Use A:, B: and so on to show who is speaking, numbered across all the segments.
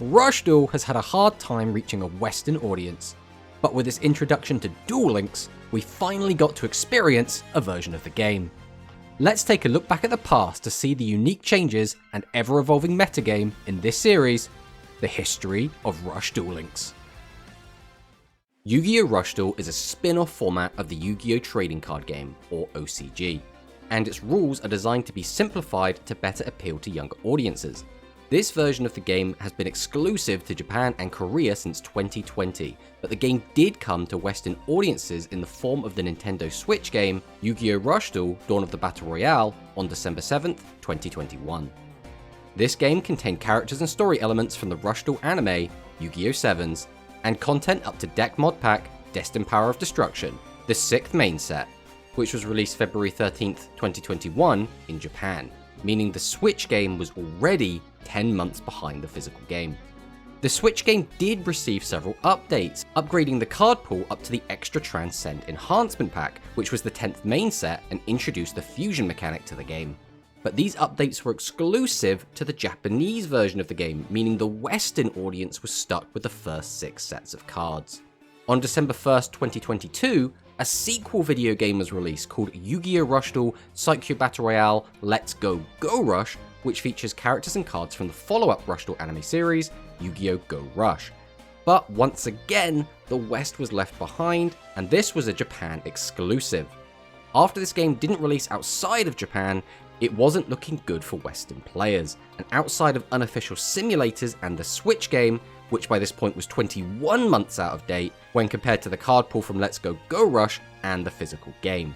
A: Rush Duel has had a hard time reaching a Western audience, but with its introduction to Duel Links, we finally got to experience a version of the game. Let's take a look back at the past to see the unique changes and ever-evolving metagame in this series, the History of Rush Duel Links. Yu-Gi-Oh! Rush Duel is a spin-off format of the Yu-Gi-Oh! Trading Card Game, or OCG, and its rules are designed to be simplified to better appeal to younger audiences. This version of the game has been exclusive to Japan and Korea since 2020, but the game did come to Western audiences in the form of the Nintendo Switch game Yu-Gi-Oh! Rush Duel Dawn of the Battle Royale on December 7th, 2021. This game contained characters and story elements from the Rush Duel anime, Yu-Gi-Oh! 7s, and content up to Deck Mod Pack Destined Power of Destruction, the 6th main set, which was released February 13th, 2021 in Japan, meaning the Switch game was already 10 months behind the physical game. The Switch game did receive several updates, upgrading the card pool up to the Extra Transcend Enhancement Pack, which was the 10th main set and introduced the fusion mechanic to the game. But these updates were exclusive to the Japanese version of the game, meaning the Western audience was stuck with the first 6 sets of cards. On December 1st, 2022, a sequel video game was released called Yu-Gi-Oh! Rush Duel Psycho Battle Royale Let's Go Go Rush, which features characters and cards from the follow-up Rush Duel anime series, Yu-Gi-Oh! Go Rush. But once again, the West was left behind, and this was a Japan exclusive. After this game didn't release outside of Japan, it wasn't looking good for Western players, and outside of unofficial simulators and the Switch game, which by this point was 21 months out of date when compared to the card pool from Let's Go Go Rush and the physical game.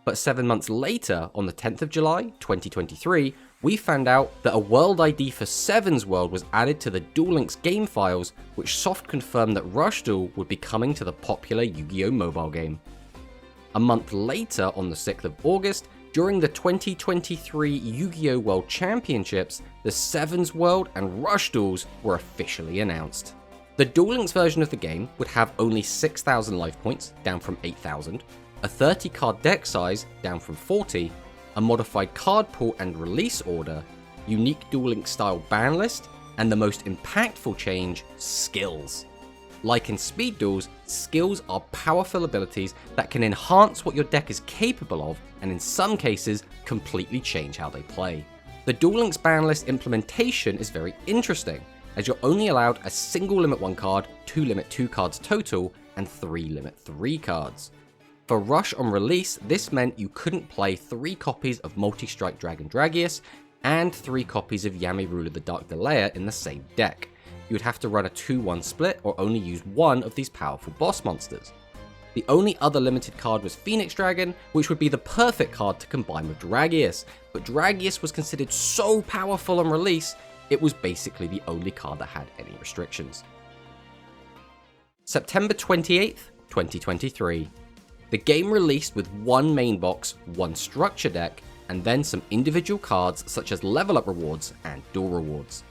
A: But 7 months later, on the 10th of July, 2023, we found out that a world ID for 7's World was added to the Duel Links game files, which soft confirmed that Rush Duel would be coming to the popular Yu-Gi-Oh! Mobile game. A month later, on the 6th of August, during the 2023 Yu-Gi-Oh! World Championships, the 7's World and Rush Duels were officially announced. The Duel Links version of the game would have only 6,000 life points, down from 8,000, a 30 card deck size, down from 40, a modified card pool and release order, unique Duel Links style ban list, and the most impactful change, skills. Like in speed duels, skills are powerful abilities that can enhance what your deck is capable of, and in some cases, completely change how they play. The Duel Links ban list implementation is very interesting, as you're only allowed a single limit 1 card, 2 limit 2 cards total, and 3 limit 3 cards. For Rush on release, this meant you couldn't play 3 copies of Multi-Strike Dragon Dragius and 3 copies of Yami Ruler the Dark Delayer in the same deck. You would have to run a 2-1 split or only use one of these powerful boss monsters. The only other limited card was Phoenix Dragon, which would be the perfect card to combine with Dragius, but Dragius was considered so powerful on release, it was basically the only card that had any restrictions. September 28th, 2023. The game released with 1 main box, 1 structure deck, and then some individual cards such as level up rewards and duel rewards.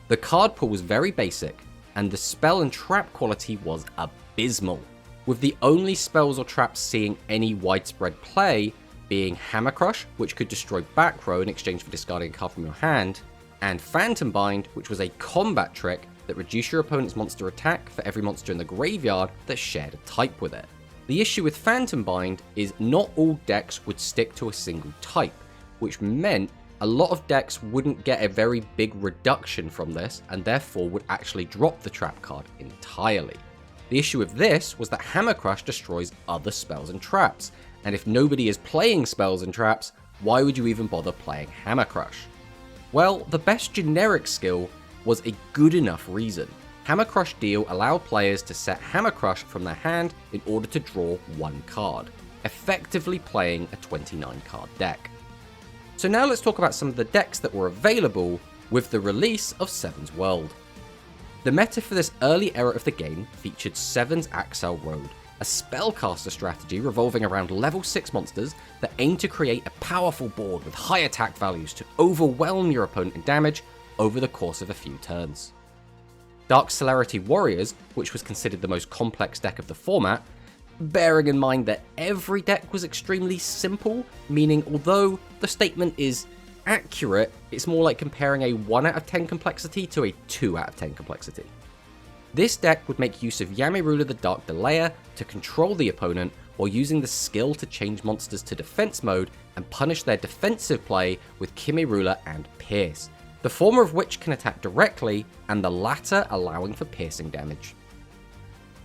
A: The card pool was very basic, and the spell and trap quality was abysmal, with the only spells or traps seeing any widespread play being Hammer Crush, which could destroy back row in exchange for discarding a card from your hand, and Phantom Bind, which was a combat trick that reduced your opponent's monster attack for every monster in the graveyard that shared a type with it. The issue with Phantom Bind is not all decks would stick to a single type, which meant a lot of decks wouldn't get a very big reduction from this and therefore would actually drop the trap card entirely. The issue with this was that Hammer Crush destroys other spells and traps, and if nobody is playing spells and traps, why would you even bother playing Hammer Crush? Well, the best generic skill was a good enough reason. Hammer Crush Deal allowed players to set Hammer Crush from their hand in order to draw 1 card, effectively playing a 29 card deck. So now let's talk about some of the decks that were available with the release of 7's World. The meta for this early era of the game featured 7's Axel Road, a spellcaster strategy revolving around level 6 monsters that aim to create a powerful board with high attack values to overwhelm your opponent in damage over the course of a few turns. Dark Celerity Warriors, which was considered the most complex deck of the format, bearing in mind that every deck was extremely simple, meaning although the statement is accurate, it's more like comparing a 1 out of 10 complexity to a 2 out of 10 complexity. This deck would make use of Yamirula the Dark Delayer to control the opponent while using the skill to change monsters to defense mode and punish their defensive play with Kimirula and Pierce, the former of which can attack directly and the latter allowing for piercing damage.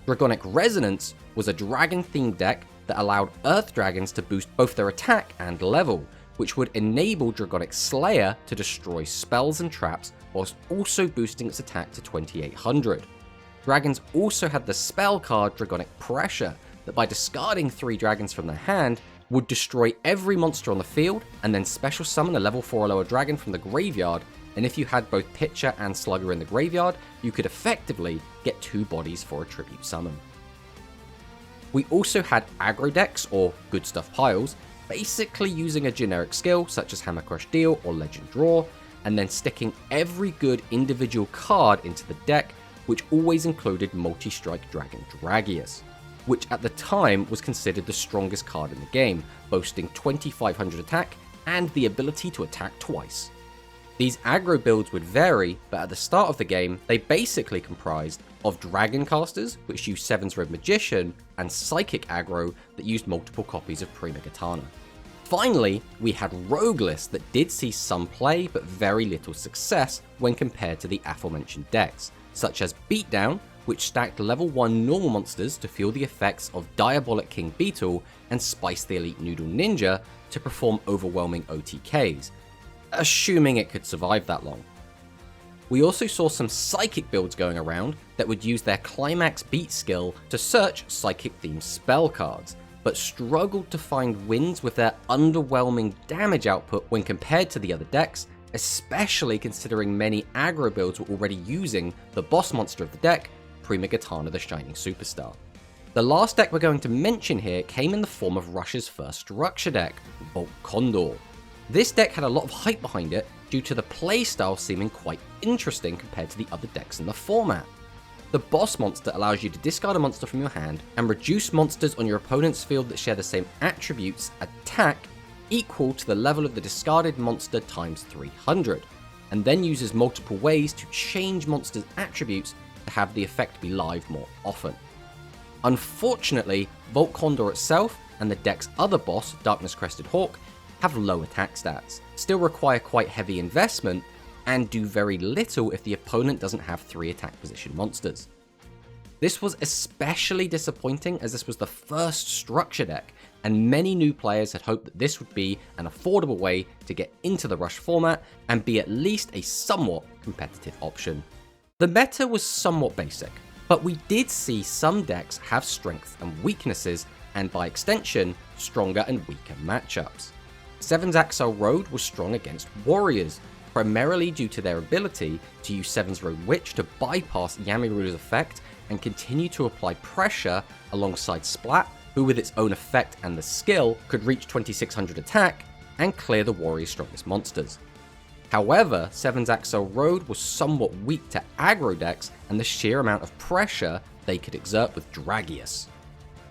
A: Dragonic Resonance was a dragon-themed deck that allowed Earth Dragons to boost both their attack and level, which would enable Dragonic Slayer to destroy spells and traps whilst also boosting its attack to 2800. Dragons also had the spell card Dragonic Pressure that by discarding 3 dragons from their hand would destroy every monster on the field and then special summon a level 4 or lower dragon from the graveyard, and if you had both Pitcher and Slugger in the graveyard, you could effectively get 2 bodies for a tribute summon. We also had aggro decks, or good stuff piles, basically using a generic skill such as Hammer Crush Deal or Legend Draw, and then sticking every good individual card into the deck, which always included Multi-Strike Dragon Dragius, which at the time was considered the strongest card in the game, boasting 2500 attack and the ability to attack twice. These aggro builds would vary, but at the start of the game, they basically comprised of Dragon Casters, which used 7's Red Magician, and Psychic aggro that used multiple copies of Prima Gitana. Finally, we had Rogue lists that did see some play, but very little success when compared to the aforementioned decks, such as Beatdown, which stacked level 1 normal monsters to feel the effects of Diabolic King Beetle and Spice the Elite Noodle Ninja to perform overwhelming OTKs, assuming it could survive that long. We also saw some Psychic builds going around that would use their Climax Beat skill to search Psychic-themed spell cards, but struggled to find wins with their underwhelming damage output when compared to the other decks, especially considering many aggro builds were already using the boss monster of the deck, Prima Gitana the Shining Superstar. The last deck we're going to mention here came in the form of Rush's first structure deck, Volt Condor. This deck had a lot of hype behind it due to the playstyle seeming quite interesting compared to the other decks in the format. The boss monster allows you to discard a monster from your hand and reduce monsters on your opponent's field that share the same attributes attack equal to the level of the discarded monster times 300, and then uses multiple ways to change monsters' attributes to have the effect be live more often. Unfortunately, Volt Condor itself and the deck's other boss, Darkness Crested Hawk, have low attack stats, still require quite heavy investment, and do very little if the opponent doesn't have 3 attack position monsters. This was especially disappointing as this was the first structure deck, and many new players had hoped that this would be an affordable way to get into the Rush format and be at least a somewhat competitive option. The meta was somewhat basic, but we did see some decks have strengths and weaknesses, and by extension, stronger and weaker matchups. 7's Axel Road was strong against Warriors, primarily due to their ability to use 7's Road Witch to bypass Yamirula's effect and continue to apply pressure alongside Splat, who with its own effect and the skill could reach 2600 attack and clear the Warrior's strongest monsters. However, 7's Axel Road was somewhat weak to aggro decks and the sheer amount of pressure they could exert with Dragius.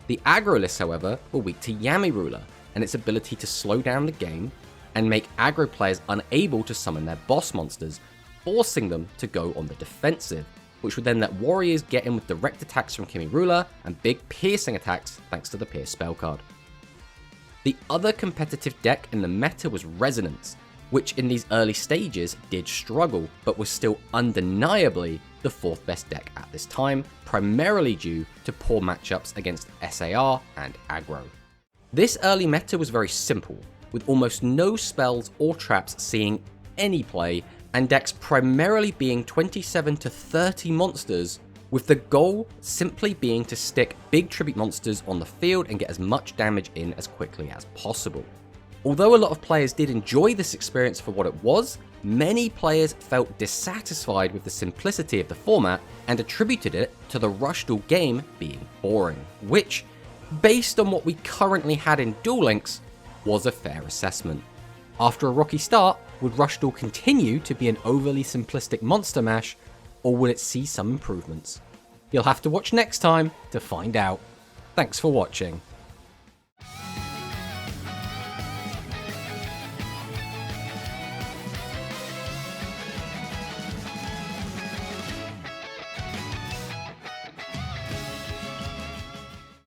A: The aggro lists, however, were weak to Yamirula and its ability to slow down the game and make aggro players unable to summon their boss monsters, forcing them to go on the defensive, which would then let Warriors get in with direct attacks from Kimirula and big piercing attacks thanks to the Pierce spell card. The other competitive deck in the meta was Resonance, which in these early stages did struggle, but was still undeniably the 4th best deck at this time, primarily due to poor matchups against SAR and aggro. This early meta was very simple, with almost no spells or traps seeing any play, and decks primarily being 27 to 30 monsters, with the goal simply being to stick big tribute monsters on the field and get as much damage in as quickly as possible. Although a lot of players did enjoy this experience for what it was, many players felt dissatisfied with the simplicity of the format and attributed it to the Rush Duel game being boring, which, based on what we currently had in Duel Links, was a fair assessment. After a rocky start, would Rush Duel continue to be an overly simplistic monster mash, or would it see some improvements? You'll have to watch next time to find out. Thanks for watching.